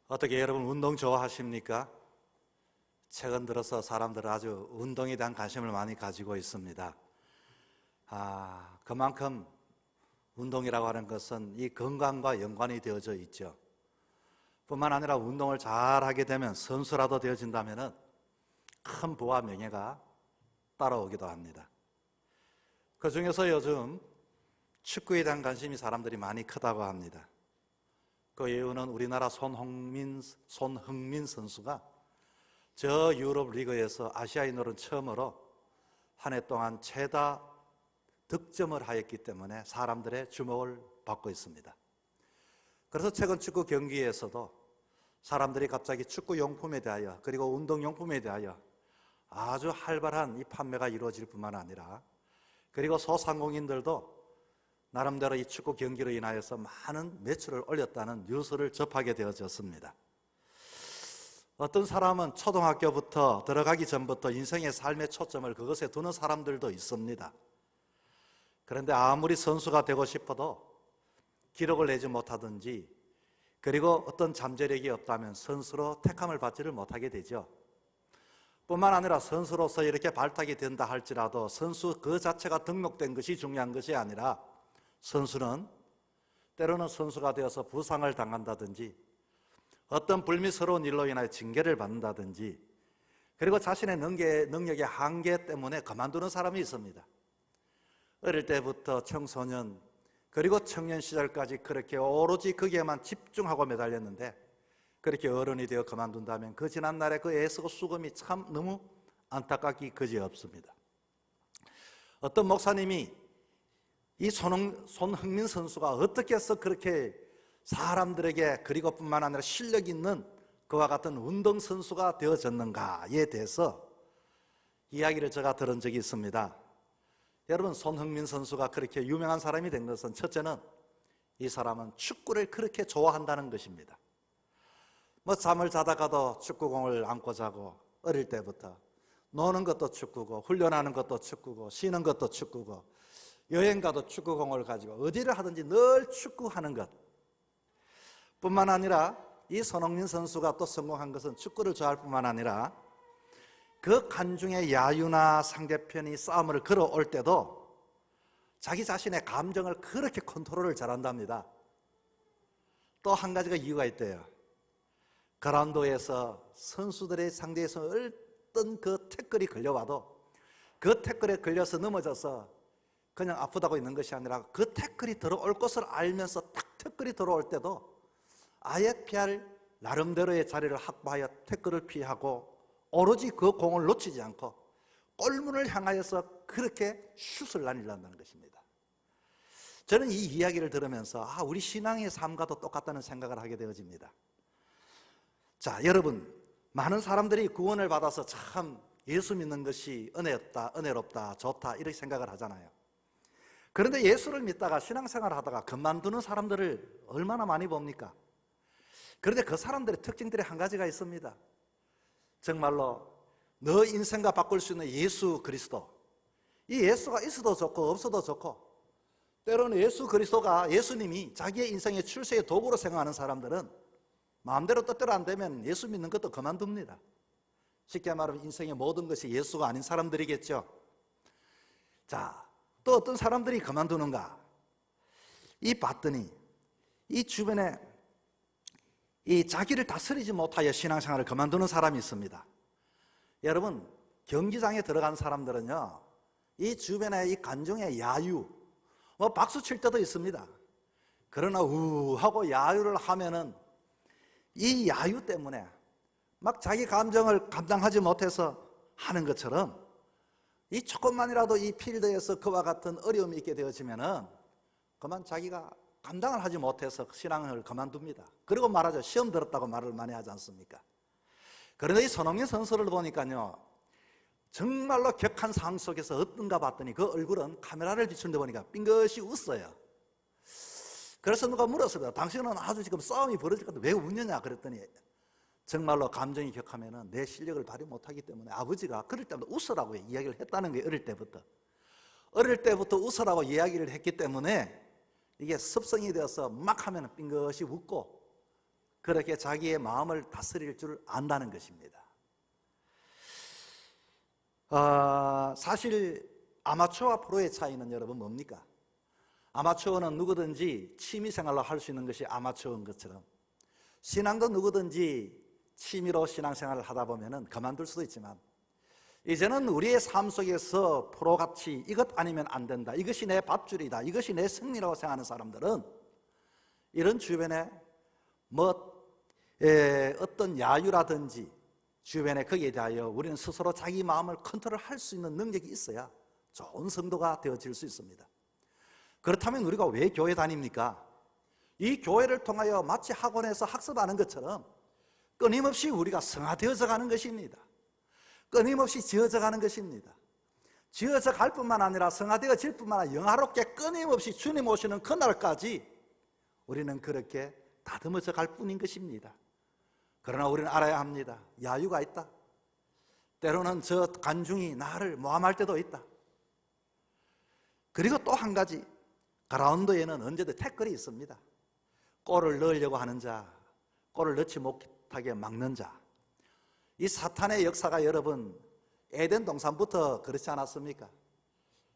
어떻게 여러분 운동 좋아하십니까? 최근 들어서 사람들은 아주 운동에 대한 관심을 많이 가지고 있습니다. 그만큼 운동이라고 하는 것은 이 건강과 연관이 되어져 있죠. 뿐만 아니라 운동을 잘하게 되면 선수라도 되어진다면 큰 부와 명예가 따라오기도 합니다. 그 중에서 요즘 축구에 대한 관심이 사람들이 많이 크다고 합니다. 그 이유는 우리나라 손흥민 선수가 저 유럽 리그에서 아시아인으로는 처음으로 한 해 동안 최다 득점을 하였기 때문에 사람들의 주목을 받고 있습니다. 그래서 최근 축구 경기에서도 사람들이 갑자기 축구 용품에 대하여 그리고 운동 용품에 대하여 아주 활발한 이 판매가 이루어질 뿐만 아니라 그리고 소상공인들도 나름대로 이 축구 경기로 인하여서 많은 매출을 올렸다는 뉴스를 접하게 되어졌습니다. 어떤 사람은 초등학교부터 들어가기 전부터 인생의 삶의 초점을 그것에 두는 사람들도 있습니다. 그런데 아무리 선수가 되고 싶어도 기록을 내지 못하든지 그리고 어떤 잠재력이 없다면 선수로 택함을 받지를 못하게 되죠. 뿐만 아니라 선수로서 이렇게 발탁이 된다 할지라도 선수 그 자체가 등록된 것이 중요한 것이 아니라 선수는 때로는 선수가 되어서 부상을 당한다든지 어떤 불미스러운 일로 인하여 징계를 받는다든지 그리고 자신의 능력의 한계 때문에 그만두는 사람이 있습니다. 어릴 때부터 청소년 그리고 청년 시절까지 그렇게 오로지 거기에만 집중하고 매달렸는데 그렇게 어른이 되어 그만둔다면 그 지난날의 그 애쓰고 수금이 참 너무 안타깝기 그지없습니다. 어떤 목사님이 이 손흥민 선수가 어떻게 해서 그렇게 사람들에게 그리고 뿐만 아니라 실력 있는 그와 같은 운동선수가 되어졌는가에 대해서 이야기를 제가 들은 적이 있습니다. 여러분, 손흥민 선수가 그렇게 유명한 사람이 된 것은 첫째는 이 사람은 축구를 그렇게 좋아한다는 것입니다. 잠을 자다가도 축구공을 안고 자고 어릴 때부터 노는 것도 축구고 훈련하는 것도 축구고 쉬는 것도 축구고 여행 가도 축구공을 가지고 어디를 하든지 늘 축구하는 것 뿐만 아니라 이 손흥민 선수가 또 성공한 것은 축구를 좋아할 뿐만 아니라 그 간중의 야유나 상대편이 싸움을 걸어올 때도 자기 자신의 감정을 그렇게 컨트롤을 잘한답니다. 또 한 가지가 이유가 있대요. 그라운드에서 선수들의 상대에서 어떤 그 태클이 걸려와도 그 태클에 걸려서 넘어져서 그냥 아프다고 있는 것이 아니라 그 태클이 들어올 것을 알면서 딱 태클이 들어올 때도 아예 피할 나름대로의 자리를 확보하여 태클을 피하고 오로지 그 공을 놓치지 않고 골문을 향하여서 그렇게 슛을 날린다는 것입니다. 저는 이 이야기를 들으면서 우리 신앙의 삶과도 똑같다는 생각을 하게 되어집니다. 자, 여러분, 많은 사람들이 구원을 받아서 참 예수 믿는 것이 은혜롭다, 좋다 이렇게 생각을 하잖아요. 그런데 예수를 믿다가 신앙생활을 하다가 그만두는 사람들을 얼마나 많이 봅니까? 그런데 그 사람들의 특징들이 한 가지가 있습니다. 정말로 너 인생과 바꿀 수 있는 예수 그리스도, 이 예수가 있어도 좋고 없어도 좋고 때로는 예수님이 자기의 인생의 출세의 도구로 생각하는 사람들은 마음대로 뜻대로 안 되면 예수 믿는 것도 그만둡니다. 쉽게 말하면 인생의 모든 것이 예수가 아닌 사람들이겠죠. 자, 또 어떤 사람들이 그만두는가? 이 봤더니 이 주변에 이 자기를 다스리지 못하여 신앙생활을 그만두는 사람이 있습니다. 여러분, 경기장에 들어간 사람들은요, 이 주변에 이 관중의 야유, 박수 칠 때도 있습니다. 그러나 하고 야유를 하면은 이 야유 때문에 막 자기 감정을 감당하지 못해서 하는 것처럼 이 조금만이라도 이 필드에서 그와 같은 어려움이 있게 되어지면은 그만 자기가 감당을 하지 못해서 신앙을 그만둡니다. 그리고 말하죠. 시험 들었다고 말을 많이 하지 않습니까? 그런데 이 손흥민 선수를 보니까요, 정말로 격한 상황 속에서 어떤가 봤더니 그 얼굴은 카메라를 비추는데 보니까 빙긋이 웃어요. 그래서 누가 물었습니다. 당신은 아주 지금 싸움이 벌어질 것 같은데 왜 웃느냐 그랬더니 정말로 감정이 격하면 내 실력을 발휘 못하기 때문에 아버지가 그럴 때마다 웃으라고 이야기를 했다는 거예요. 어릴 때부터 웃으라고 이야기를 했기 때문에 이게 습성이 되어서 막 하면 빙긋이 웃고 그렇게 자기의 마음을 다스릴 줄 안다는 것입니다. 사실 아마추어와 프로의 차이는 여러분 뭡니까? 아마추어는 누구든지 취미생활로 할 수 있는 것이 아마추어인 것처럼 신앙도 누구든지 취미로 신앙생활을 하다 보면 그만둘 수도 있지만 이제는 우리의 삶 속에서 프로같이 이것 아니면 안 된다, 이것이 내 밥줄이다, 이것이 내 승리라고 생각하는 사람들은 이런 주변에 어떤 야유라든지 주변에 거기에 대하여 우리는 스스로 자기 마음을 컨트롤할 수 있는 능력이 있어야 좋은 성도가 되어질 수 있습니다. 그렇다면 우리가 왜 교회 다닙니까? 이 교회를 통하여 마치 학원에서 학습하는 것처럼 끊임없이 우리가 성화되어져 가는 것입니다. 끊임없이 지어져 가는 것입니다. 지어져 갈 뿐만 아니라 성화되어질 뿐만 아니라 영화롭게 끊임없이 주님 오시는 그날까지 우리는 그렇게 다듬어져 갈 뿐인 것입니다. 그러나 우리는 알아야 합니다. 야유가 있다. 때로는 저 관중이 나를 모함할 때도 있다. 그리고 또 한 가지, 그라운드에는 언제든 태클이 있습니다. 골을 넣으려고 하는 자, 골을 넣지 못하게 막는 자. 이 사탄의 역사가 여러분 에덴 동산부터 그렇지 않았습니까?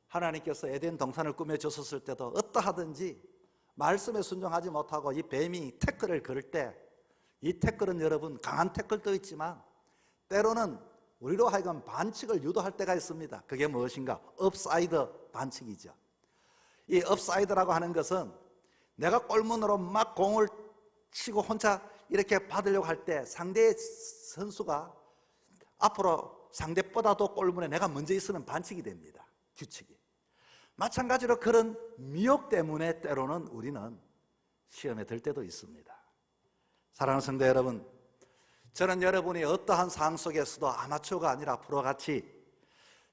하나님께서 에덴 동산을 꾸며주셨을 때도 어떠하든지 말씀에 순종하지 못하고 이 뱀이 태클을 걸을 때 이 태클은 여러분 강한 태클도 있지만 때로는 우리로 하여금 반칙을 유도할 때가 있습니다. 그게 무엇인가? 업사이드 반칙이죠. 이 업사이드라고 하는 것은 내가 골문으로 막 공을 치고 혼자 이렇게 받으려고 할 때 상대의 선수가 앞으로 상대보다도 골문에 내가 먼저 있으면 반칙이 됩니다. 규칙이. 마찬가지로 그런 미혹 때문에 때로는 우리는 시험에 들 때도 있습니다. 사랑하는 성도 여러분, 저는 여러분이 어떠한 상황 속에서도 아마추어가 아니라 프로같이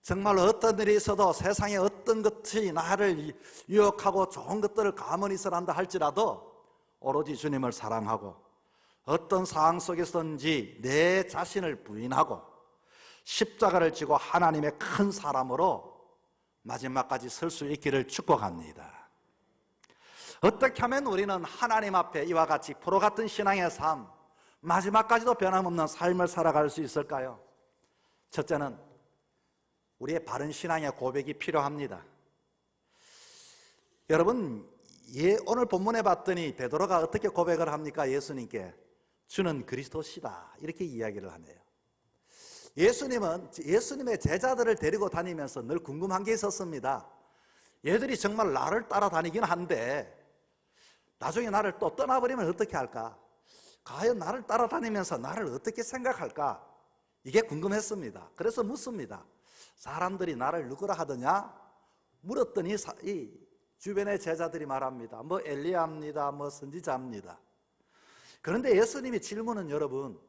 정말로 어떤 일이 있어도 세상에 어떤 것이 나를 유혹하고 좋은 것들을 가만히 있어란다 할지라도 오로지 주님을 사랑하고 어떤 상황 속에서든지 내 자신을 부인하고 십자가를 지고 하나님의 큰 사람으로 마지막까지 설 수 있기를 축복합니다. 어떻게 하면 우리는 하나님 앞에 이와 같이 프로 같은 신앙의 삶, 마지막까지도 변함없는 삶을 살아갈 수 있을까요? 첫째는 우리의 바른 신앙의 고백이 필요합니다. 여러분, 오늘 본문에 봤더니 베드로가 어떻게 고백을 합니까? 예수님께 주는 그리스도시다 이렇게 이야기를 하네요. 예수님은 예수님의 제자들을 데리고 다니면서 늘 궁금한 게 있었습니다. 얘들이 정말 나를 따라다니긴 한데 나중에 나를 또 떠나버리면 어떻게 할까? 과연 나를 따라다니면서 나를 어떻게 생각할까? 이게 궁금했습니다. 그래서 묻습니다. 사람들이 나를 누구라 하더냐? 물었더니 이 주변의 제자들이 말합니다. 뭐 엘리야입니다, 뭐 선지자입니다. 그런데 예수님의 질문은 여러분,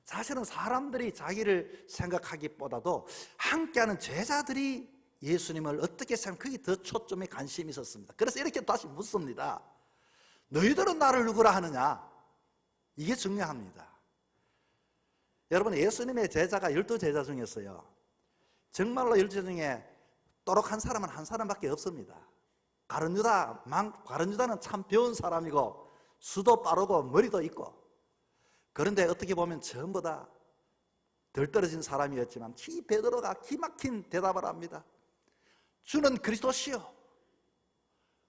사실은 사람들이 자기를 생각하기보다도 함께하는 제자들이 예수님을 어떻게 생각하면 그게 더 초점에 관심이 있었습니다. 그래서 이렇게 다시 묻습니다. 너희들은 나를 누구라 하느냐? 이게 중요합니다. 여러분, 예수님의 제자가 12제자 중에서요, 정말로 12제자 중에 똑똑한 사람은 한 사람밖에 없습니다. 가룟유다는 참 배운 사람이고 수도 빠르고 머리도 있고, 그런데 어떻게 보면 전부 다 덜 떨어진 사람이었지만 이 베드로가 기막힌 대답을 합니다. 주는 그리스도시요.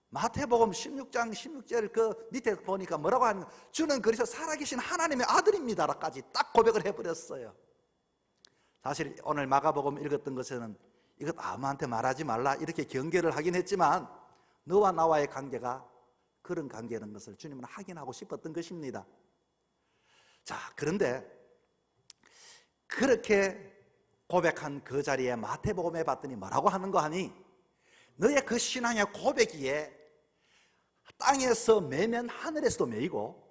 마태복음 16장 16절 그 밑에 보니까 뭐라고 하는 거, 주는 그리스도 살아계신 하나님의 아들입니다라까지 딱 고백을 해버렸어요. 사실 오늘 마가복음 읽었던 것에는 이것 아무한테 말하지 말라 이렇게 경계를 하긴 했지만 너와 나와의 관계가 그런 관계라는 것을 주님은 확인하고 싶었던 것입니다. 자, 그런데 그렇게 고백한 그 자리에 마태복음에 봤더니 뭐라고 하는 거 하니, 너의 그 신앙의 고백이에 땅에서 매면 하늘에서도 매이고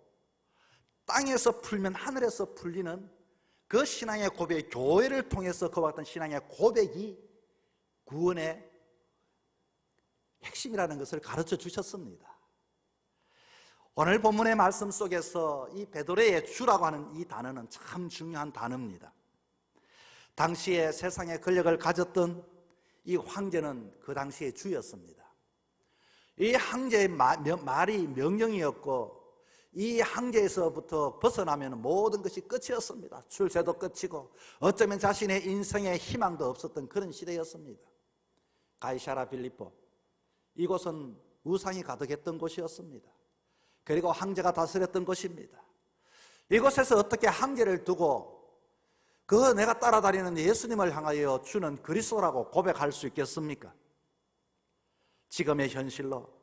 땅에서 풀면 하늘에서 풀리는 그 신앙의 고백, 교회를 통해서 고백했던 신앙의 고백이 구원의 핵심이라는 것을 가르쳐 주셨습니다. 오늘 본문의 말씀 속에서 이 베드로의 주라고 하는 이 단어는 참 중요한 단어입니다. 당시에 세상의 권력을 가졌던 이 황제는 그 당시의 주였습니다. 이 황제의 말이 명령이었고 이 황제에서부터 벗어나면 모든 것이 끝이었습니다. 출세도 끝이고 어쩌면 자신의 인생에 희망도 없었던 그런 시대였습니다. 가이사라 빌립보, 이곳은 우상이 가득했던 곳이었습니다. 그리고 황제가 다스렸던 곳입니다. 이곳에서 어떻게 황제를 두고 그 내가 따라다니는 예수님을 향하여 주는 그리스도라고 고백할 수 있겠습니까? 지금의 현실로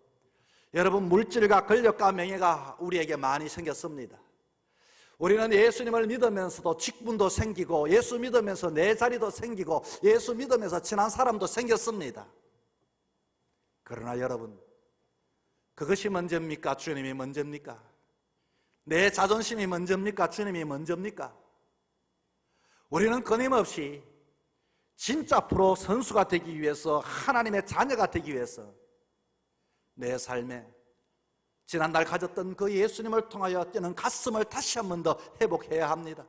여러분, 물질과 권력과 명예가 우리에게 많이 생겼습니다. 우리는 예수님을 믿으면서도 직분도 생기고 예수 믿으면서 내 자리도 생기고 예수 믿으면서 친한 사람도 생겼습니다. 그러나 여러분, 그것이 먼저입니까? 주님이 먼저입니까? 내 자존심이 먼저입니까? 주님이 먼저입니까? 우리는 끊임없이 진짜 프로 선수가 되기 위해서, 하나님의 자녀가 되기 위해서 내 삶에 지난날 가졌던 그 예수님을 통하여 뛰는 가슴을 다시 한 번 더 회복해야 합니다.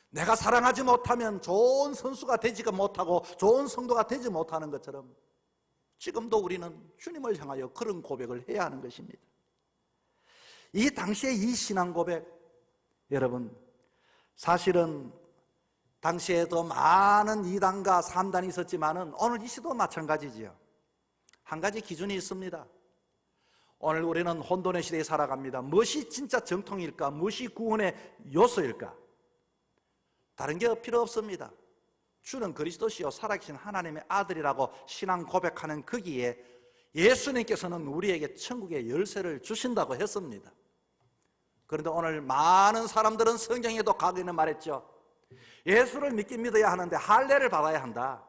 내가 사랑하지 못하면 좋은 선수가 되지가 못하고 좋은 성도가 되지 못하는 것처럼 지금도 우리는 주님을 향하여 그런 고백을 해야 하는 것입니다. 이 당시에 이 신앙 고백, 여러분, 사실은 당시에도 많은 2단과 3단이 있었지만은 오늘 이 시도 마찬가지지요. 한 가지 기준이 있습니다. 오늘 우리는 혼돈의 시대에 살아갑니다. 무엇이 진짜 정통일까? 무엇이 구원의 요소일까? 다른 게 필요 없습니다. 주는 그리스도시요 살아계신 하나님의 아들이라고 신앙 고백하는 거기에 예수님께서는 우리에게 천국의 열쇠를 주신다고 했습니다. 그런데 오늘 많은 사람들은 성경에도 가기는 말했죠. 예수를 믿긴 믿어야 하는데 할례를 받아야 한다.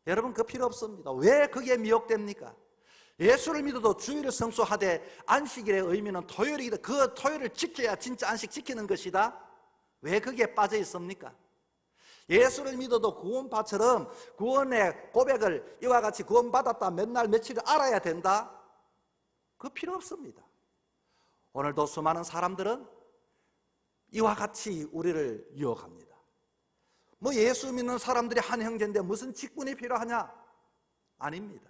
여러분, 그 필요 없습니다. 왜 그게 미혹됩니까? 예수를 믿어도 주일을 성수하되 안식일의 의미는 토요일이다. 그 토요일을 지켜야 진짜 안식 지키는 것이다. 왜 그게 빠져 있습니까? 예수를 믿어도 구원파처럼 구원의 고백을 이와 같이 구원받았다 맨날 며칠을 알아야 된다. 그 필요 없습니다. 오늘도 수많은 사람들은 이와 같이 우리를 유혹합니다. 뭐 예수 믿는 사람들이 한 형제인데 무슨 직분이 필요하냐? 아닙니다.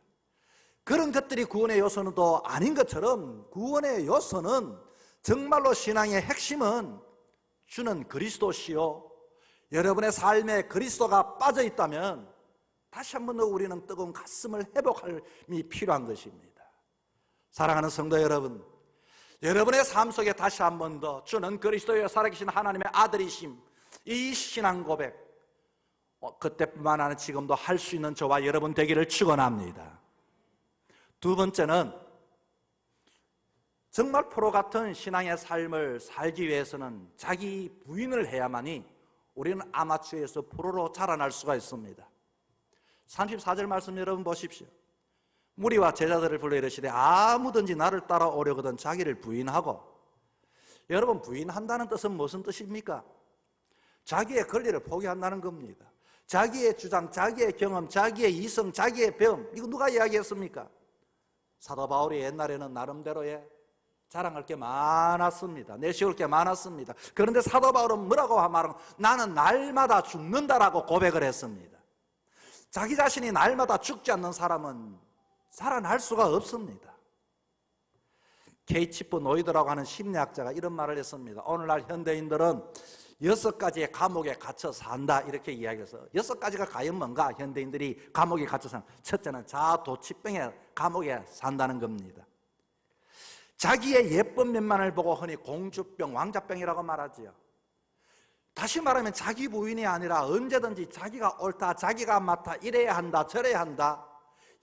그런 것들이 구원의 요소는 또 아닌 것처럼 구원의 요소는 정말로 신앙의 핵심은 주는 그리스도시요, 여러분의 삶에 그리스도가 빠져 있다면 다시 한 번 더 우리는 뜨거운 가슴을 회복함이 필요한 것입니다. 사랑하는 성도 여러분, 여러분의 삶 속에 다시 한 번 더 주는 그리스도여 살아계신 하나님의 아들이심, 이 신앙 고백, 그때뿐만 아니라 지금도 할 수 있는 저와 여러분 되기를 축원합니다. 두 번째는 정말 프로 같은 신앙의 삶을 살기 위해서는 자기 부인을 해야만이 우리는 아마추어에서 프로로 자라날 수가 있습니다. 34절 말씀 여러분 보십시오. 무리와 제자들을 불러 이르시되 아무든지 나를 따라오려거든 자기를 부인하고. 여러분, 부인한다는 뜻은 무슨 뜻입니까? 자기의 권리를 포기한다는 겁니다. 자기의 주장, 자기의 경험, 자기의 이성, 자기의 배움, 이거 누가 이야기했습니까? 사도 바울이 옛날에는 나름대로의 자랑할 게 많았습니다. 내세울 게 많았습니다. 그런데 사도 바울은 뭐라고 말하면 나는 날마다 죽는다라고 고백을 했습니다. 자기 자신이 날마다 죽지 않는 사람은 살아날 수가 없습니다. 케이치프 노이드라고 하는 심리학자가 이런 말을 했습니다. 오늘날 현대인들은 6가지의 감옥에 갇혀 산다, 이렇게 이야기해서 6가지가 과연 뭔가? 현대인들이 감옥에 갇혀 산다. 첫째는 자아도취병의 감옥에 산다는 겁니다. 자기의 예쁜 면만을 보고 흔히 공주병, 왕자병이라고 말하지요. 다시 말하면 자기 부인이 아니라 언제든지 자기가 옳다, 자기가 맞다, 이래야 한다, 저래야 한다,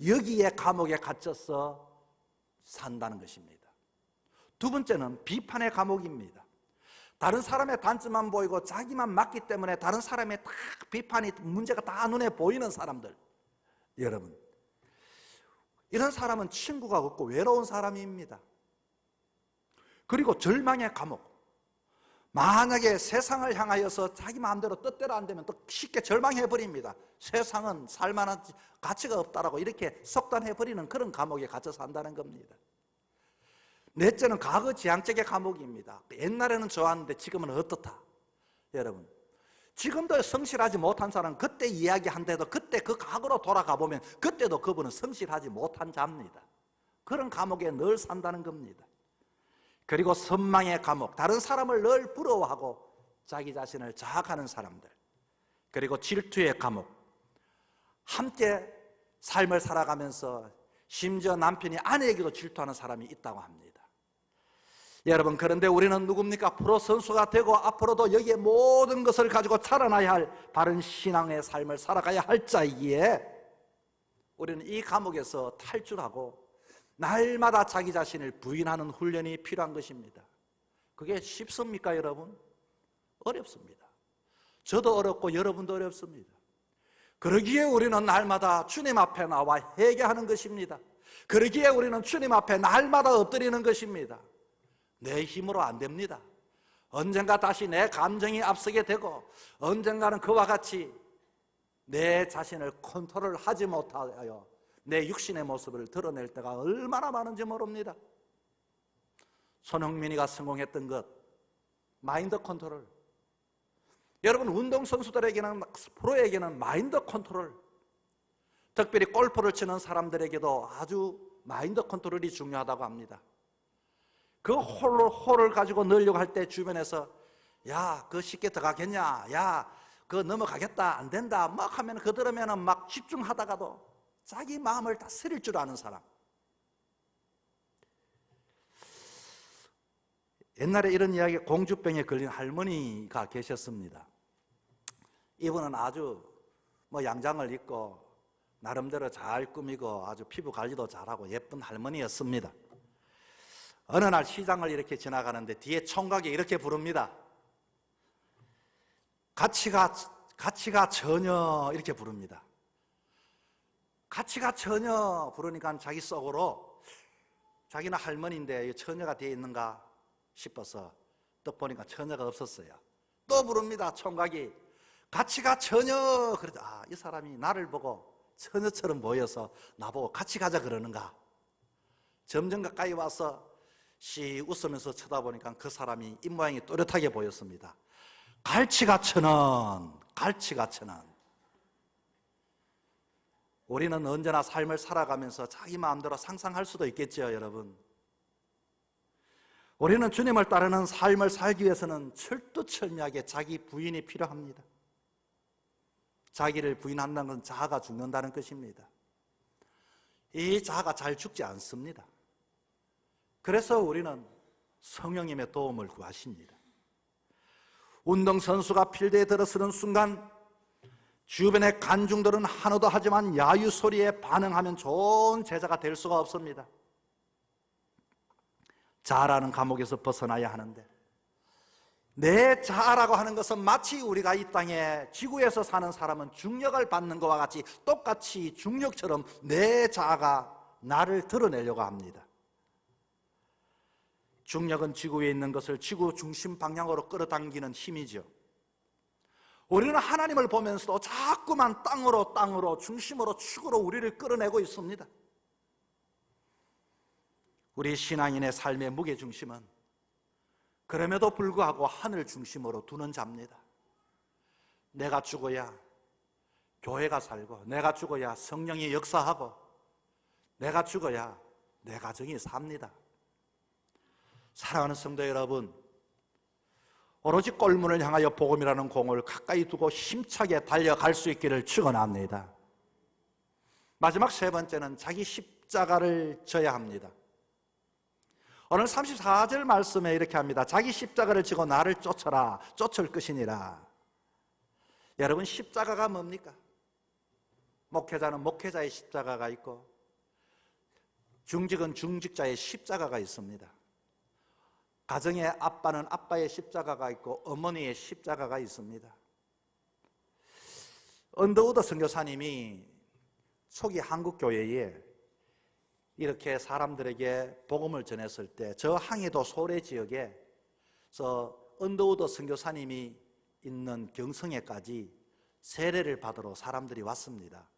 여기에 감옥에 갇혀서 산다는 것입니다. 두 번째는 비판의 감옥입니다. 다른 사람의 단점만 보이고 자기만 맞기 때문에 다른 사람의 다 비판이, 문제가 다 눈에 보이는 사람들, 여러분, 이런 사람은 친구가 없고 외로운 사람입니다. 그리고 절망의 감옥, 만약에 세상을 향하여서 자기 마음대로 뜻대로 안 되면 또 쉽게 절망해버립니다. 세상은 살만한 가치가 없다라고 이렇게 속단해버리는 그런 감옥에 갇혀 산다는 겁니다. 넷째는 과거 지향적의 감옥입니다. 옛날에는 좋았는데 지금은 어떻다. 여러분, 지금도 성실하지 못한 사람은 그때 이야기한데도 그때 그 과거로 돌아가 보면 그때도 그분은 성실하지 못한 자입니다. 그런 감옥에 늘 산다는 겁니다. 그리고 선망의 감옥, 다른 사람을 늘 부러워하고 자기 자신을 자학하는 사람들. 그리고 질투의 감옥, 함께 삶을 살아가면서 심지어 남편이 아내에게도 질투하는 사람이 있다고 합니다. 여러분, 그런데 우리는 누굽니까? 프로 선수가 되고 앞으로도 여기에 모든 것을 가지고 자라나야 할 바른 신앙의 삶을 살아가야 할 자이기에 우리는 이 감옥에서 탈출하고 날마다 자기 자신을 부인하는 훈련이 필요한 것입니다. 그게 쉽습니까, 여러분? 어렵습니다. 저도 어렵고 여러분도 어렵습니다. 그러기에 우리는 날마다 주님 앞에 나와 회개하는 것입니다. 그러기에 우리는 주님 앞에 날마다 엎드리는 것입니다. 내 힘으로 안 됩니다. 언젠가 다시 내 감정이 앞서게 되고 언젠가는 그와 같이 내 자신을 컨트롤하지 못하여 내 육신의 모습을 드러낼 때가 얼마나 많은지 모릅니다. 손흥민이가 성공했던 것, 마인드 컨트롤. 여러분, 운동선수들에게는, 프로에게는 마인드 컨트롤, 특별히 골프를 치는 사람들에게도 아주 마인드 컨트롤이 중요하다고 합니다. 그 홀을 가지고 넣으려고 할 때 주변에서 야, 그거 쉽게 들어가겠냐, 야, 그거 넘어가겠다, 안 된다 막 하면 그 들으면 막 집중하다가도 자기 마음을 다스릴 줄 아는 사람. 옛날에 이런 이야기, 공주병에 걸린 할머니가 계셨습니다. 이분은 아주 양장을 입고 나름대로 잘 꾸미고 아주 피부 관리도 잘하고 예쁜 할머니였습니다. 어느 날 시장을 이렇게 지나가는데 뒤에 총각이 이렇게 부릅니다. 같이가 전혀, 이렇게 부릅니다. 같이가 전혀 부르니까 자기 속으로 자기는 할머니인데 처녀가 뒤에 있는가 싶어서 또 보니까 처녀가 없었어요. 또 부릅니다. 총각이 같이가 전혀. 그러자 이 사람이 나를 보고 처녀처럼 보여서 나보고 같이 가자 그러는가. 점점 가까이 와서 씩 웃으면서 쳐다보니까 그 사람이 입모양이 또렷하게 보였습니다. 갈치가 천원, 갈치가 천원. 우리는 언제나 삶을 살아가면서 자기 마음대로 상상할 수도 있겠죠, 여러분. 우리는 주님을 따르는 삶을 살기 위해서는 철두철미하게 자기 부인이 필요합니다. 자기를 부인한다는 건 자아가 죽는다는 것입니다. 이 자아가 잘 죽지 않습니다. 그래서 우리는 성령님의 도움을 구하십니다. 운동선수가 필드에 들어서는 순간 주변의 관중들은 한우도 하지만 야유 소리에 반응하면 좋은 제자가 될 수가 없습니다. 자아라는 감옥에서 벗어나야 하는데, 내 자아라고 하는 것은 마치 우리가 이 땅에 지구에서 사는 사람은 중력을 받는 것과 같이 똑같이 중력처럼 내 자아가 나를 드러내려고 합니다. 중력은 지구 위에 있는 것을 지구 중심 방향으로 끌어당기는 힘이죠. 우리는 하나님을 보면서도 자꾸만 땅으로 중심으로 축으로 우리를 끌어내고 있습니다. 우리 신앙인의 삶의 무게중심은 그럼에도 불구하고 하늘 중심으로 두는 자입니다. 내가 죽어야 교회가 살고, 내가 죽어야 성령이 역사하고, 내가 죽어야 내 가정이 삽니다. 사랑하는 성도 여러분, 오로지 골문을 향하여 복음이라는 공을 가까이 두고 힘차게 달려갈 수 있기를 축원합니다. 마지막 세 번째는 자기 십자가를 져야 합니다. 오늘 34절 말씀에 이렇게 합니다. 자기 십자가를 지고 나를 쫓아라, 쫓을 것이니라. 여러분, 십자가가 뭡니까? 목회자는 목회자의 십자가가 있고, 중직은 중직자의 십자가가 있습니다. 가정의 아빠는 아빠의 십자가가 있고 어머니의 십자가가 있습니다. 언더우드 선교사님이 초기 한국교회에 이렇게 사람들에게 복음을 전했을 때 저 항해도 소래 지역에서 언더우드 선교사님이 있는 경성에까지 세례를 받으러 사람들이 왔습니다.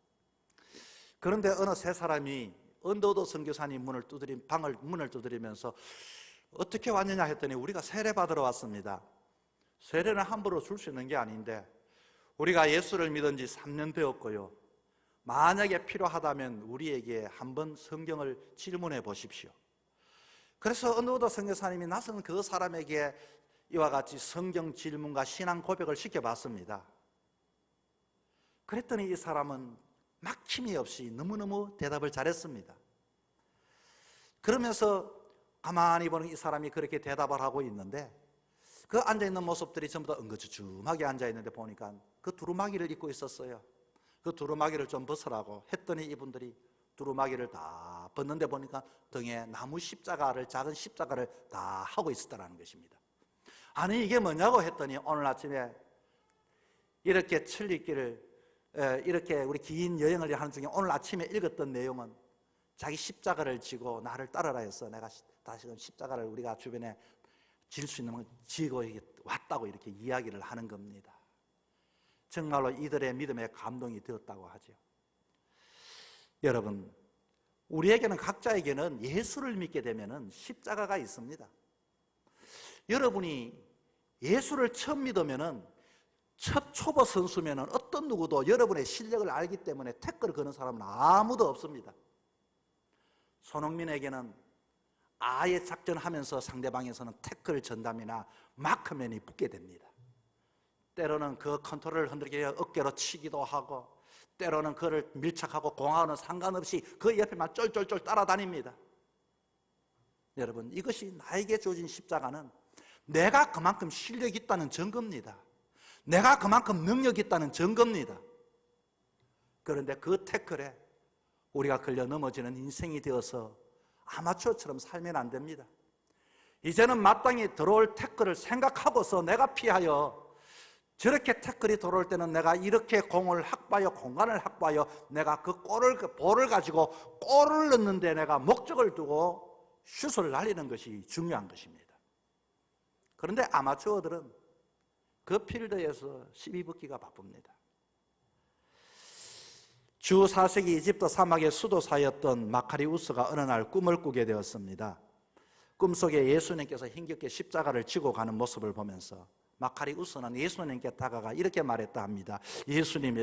그런데 어느 세 사람이 언더우드 선교사님 문을 두드리면서 어떻게 왔느냐 했더니 우리가 세례 받으러 왔습니다. 세례는 함부로 줄 수 있는 게 아닌데 우리가 예수를 믿은 지 3년 되었고요. 만약에 필요하다면 우리에게 한번 성경을 질문해 보십시오. 그래서 언더우드 선교사님이 낯선 그 사람에게 이와 같이 성경 질문과 신앙 고백을 시켜봤습니다. 그랬더니 이 사람은 막힘이 없이 너무너무 대답을 잘했습니다. 그러면서 가만히 보는 이 사람이 그렇게 대답을 하고 있는데 그 앉아있는 모습들이 전부 다 엉거주춤하게 앉아있는데 보니까 그 두루마기를 입고 있었어요. 그 두루마기를 좀 벗으라고 했더니 이분들이 두루마기를 다 벗는데 보니까 등에 나무 십자가를, 작은 십자가를 다 하고 있었다는 것입니다. 아니 이게 뭐냐고 했더니 오늘 아침에 이렇게 천리길을 이렇게 우리 긴 여행을 하는 중에 오늘 아침에 읽었던 내용은 자기 십자가를 지고 나를 따르라 해서 내가 다시금 십자가를 우리가 주변에 질 수 있는 걸 지고 왔다고 이렇게 이야기를 하는 겁니다. 정말로 이들의 믿음에 감동이 되었다고 하죠. 여러분, 우리에게는 각자에게는 예수를 믿게 되면 십자가가 있습니다. 여러분이 예수를 처음 믿으면 첫 초보 선수면 어떤 누구도 여러분의 실력을 알기 때문에 태클을 거는 사람은 아무도 없습니다. 손흥민에게는 아예 작전하면서 상대방에서는 태클 전담이나 마크맨이 붙게 됩니다. 때로는 그 컨트롤을 흔들기 위해 어깨로 치기도 하고 때로는 그를 밀착하고 공하고는 상관없이 그 옆에만 쫄쫄쫄 따라다닙니다. 여러분, 이것이 나에게 주어진 십자가는 내가 그만큼 실력이 있다는 증거입니다. 내가 그만큼 능력이 있다는 증거입니다. 그런데 그 태클에 우리가 걸려 넘어지는 인생이 되어서 아마추어처럼 살면 안 됩니다. 이제는 마땅히 들어올 태클을 생각하고서 내가 피하여 저렇게 태클이 들어올 때는 내가 이렇게 공을 확보하여 공간을 확보하여 내가 그 볼을 가지고 골을 넣는데 내가 목적을 두고 슛을 날리는 것이 중요한 것입니다. 그런데 아마추어들은 그 필드에서 시비 붙기가 바쁩니다. 주 4세기 이집트 사막의 수도사였던 마카리우스가 어느 날 꿈을 꾸게 되었습니다. 꿈속에 예수님께서 힘겹게 십자가를 지고 가는 모습을 보면서 마카리우스는 예수님께 다가가 이렇게 말했다 합니다. 예수님,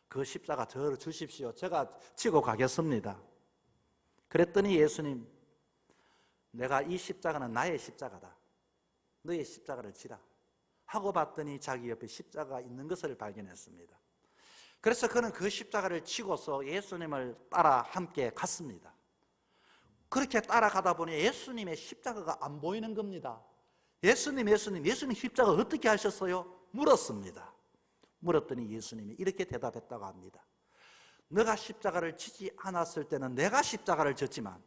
그 십자가 저를 주십시오. 제가 지고 가겠습니다. 그랬더니 예수님, 내가 이 십자가는 나의 십자가다. 너의 십자가를 지라. 하고 봤더니 자기 옆에 십자가가 있는 것을 발견했습니다. 그래서 그는 그 십자가를 지고서 예수님을 따라 함께 갔습니다. 그렇게 따라가다 보니 예수님의 십자가가 안 보이는 겁니다. 예수님 십자가 어떻게 하셨어요? 물었습니다. 물었더니 예수님이 이렇게 대답했다고 합니다. 너가 십자가를 지지 않았을 때는 내가 십자가를 졌지만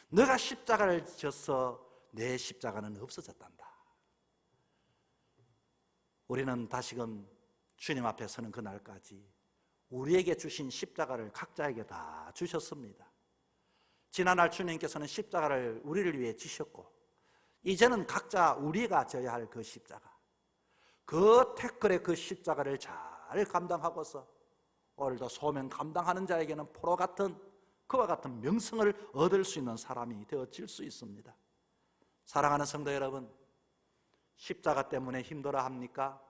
너가 십자가를 져서 내 십자가는 없어졌단다. 우리는 다시금 주님 앞에 서는 그날까지 우리에게 주신 십자가를 각자에게 다 주셨습니다. 지난날 주님께서는 십자가를 우리를 위해 지셨고 이제는 각자 우리가 져야 할 그 십자가, 그 태클의 그 십자가를 잘 감당하고서 오늘도 소명 감당하는 자에게는 포로 같은 그와 같은 명성을 얻을 수 있는 사람이 되어질 수 있습니다. 사랑하는 성도 여러분, 십자가 때문에 힘들어합니까?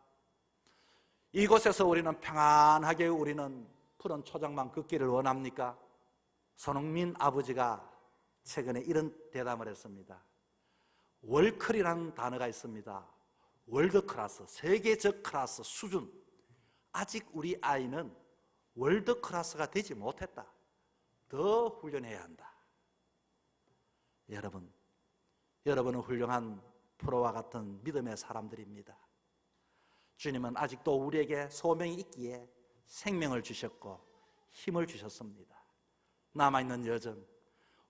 이곳에서 우리는 평안하게 우리는 푸른 초장만 걷기를 원합니까? 손흥민 아버지가 최근에 이런 대담을 했습니다. 월클이라는 단어가 있습니다. 월드클래스, 세계적 클래스 수준. 아직 우리 아이는 월드클래스가 되지 못했다. 더 훈련해야 한다. 여러분은 훌륭한 프로와 같은 믿음의 사람들입니다. 주님은 아직도 우리에게 소명이 있기에 생명을 주셨고 힘을 주셨습니다. 남아있는 여정,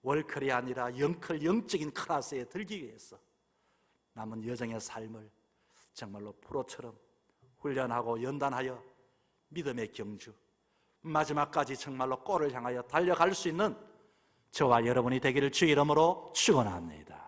월클이 아니라 영적인 클래스에 들기 위해서 남은 여정의 삶을 정말로 프로처럼 훈련하고 연단하여 믿음의 경주, 마지막까지 정말로 골을 향하여 달려갈 수 있는 저와 여러분이 되기를 주의 이름으로 축원합니다.